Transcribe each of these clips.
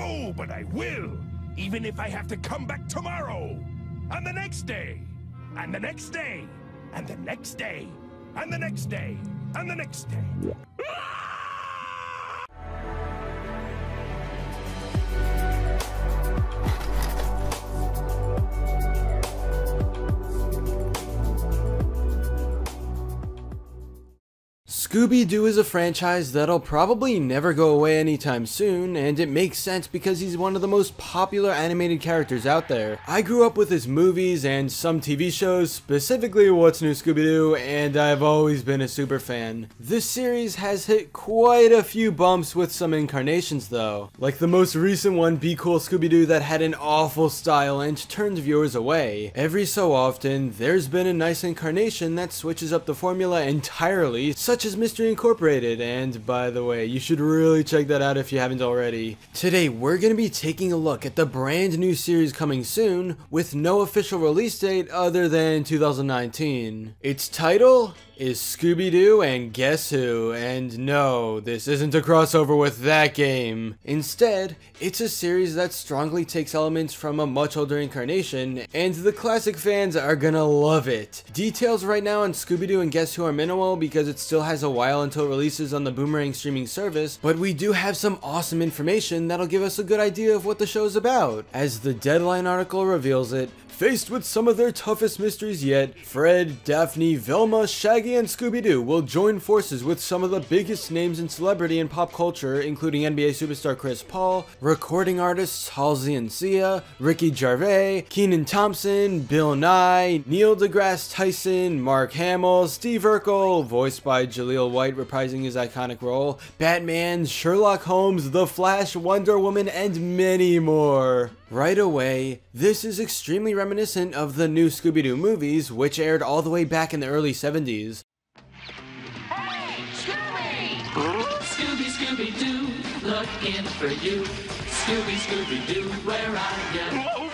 No, but I will. Even if I have to come back tomorrow. And the next day. And the next day. And the next day. And the next day. And the next day. Scooby-Doo is a franchise that'll probably never go away anytime soon, and it makes sense because he's one of the most popular animated characters out there. I grew up with his movies and some TV shows, specifically What's New Scooby-Doo, and I've always been a super fan. This series has hit quite a few bumps with some incarnations though, like the most recent one, Be Cool Scooby-Doo, that had an awful style and turned viewers away. Every so often, there's been a nice incarnation that switches up the formula entirely, such as Mystery Incorporated, and by the way, you should really check that out if you haven't already. Today, we're going to be taking a look at the brand new series coming soon, with no official release date other than 2019. Its title is Scooby-Doo and Guess Who, and no, this isn't a crossover with that game. Instead, it's a series that strongly takes elements from a much older incarnation, and the classic fans are gonna love it. Details right now on Scooby-Doo and Guess Who are minimal because it still has a while until it releases on the Boomerang streaming service, but we do have some awesome information that'll give us a good idea of what the show's about. As the Deadline article reveals it, faced with some of their toughest mysteries yet, Fred, Daphne, Velma, Shaggy, and Scooby-Doo will join forces with some of the biggest names in celebrity and pop culture, including NBA superstar Chris Paul, recording artists Halsey and Sia, Ricky Gervais, Kenan Thompson, Bill Nye, Neil deGrasse Tyson, Mark Hamill, Steve Urkel, voiced by Jaleel White reprising his iconic role, Batman, Sherlock Holmes, The Flash, Wonder Woman, and many more. Right away, this is extremely reminiscent of the new Scooby-Doo movies, which aired all the way back in the early 70s. Hey, Scooby! Scooby, Scooby-Doo, looking for you. Scooby, Scooby-Doo, where are you?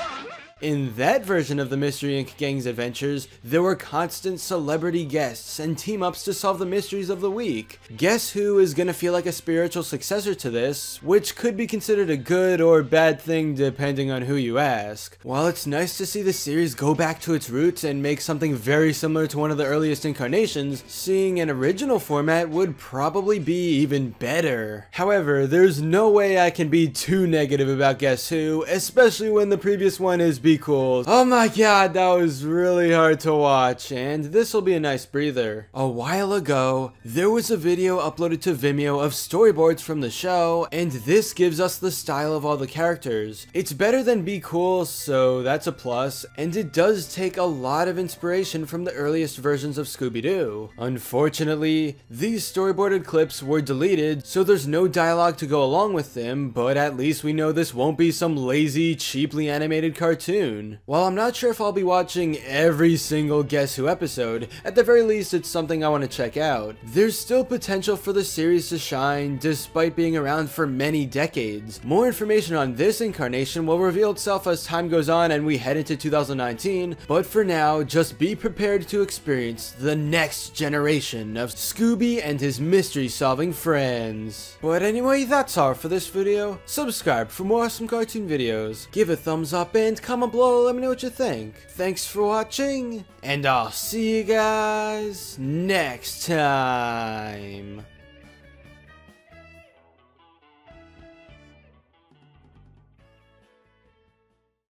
In that version of the Mystery Inc. gang's adventures, there were constant celebrity guests and team-ups to solve the mysteries of the week. Guess Who is gonna feel like a spiritual successor to this, which could be considered a good or bad thing depending on who you ask. While it's nice to see the series go back to its roots and make something very similar to one of the earliest incarnations, seeing an original format would probably be even better. However, there's no way I can be too negative about Guess Who, especially when the previous one is Be Cool. Oh my god, that was really hard to watch, and this will be a nice breather. A while ago, there was a video uploaded to Vimeo of storyboards from the show, and this gives us the style of all the characters. It's better than Be Cool, so that's a plus, and it does take a lot of inspiration from the earliest versions of Scooby-Doo. Unfortunately, these storyboarded clips were deleted, so there's no dialogue to go along with them, but at least we know this won't be some lazy, cheaply animated cartoon. While I'm not sure if I'll be watching every single Guess Who episode, at the very least it's something I want to check out. There's still potential for the series to shine despite being around for many decades. More information on this incarnation will reveal itself as time goes on and we head into 2019, but for now, just be prepared to experience the next generation of Scooby and his mystery-solving friends. But anyway, that's all for this video. Subscribe for more awesome cartoon videos. Give a thumbs up and comment below, let me know what you think. Thanks for watching, and I'll see you guys next time.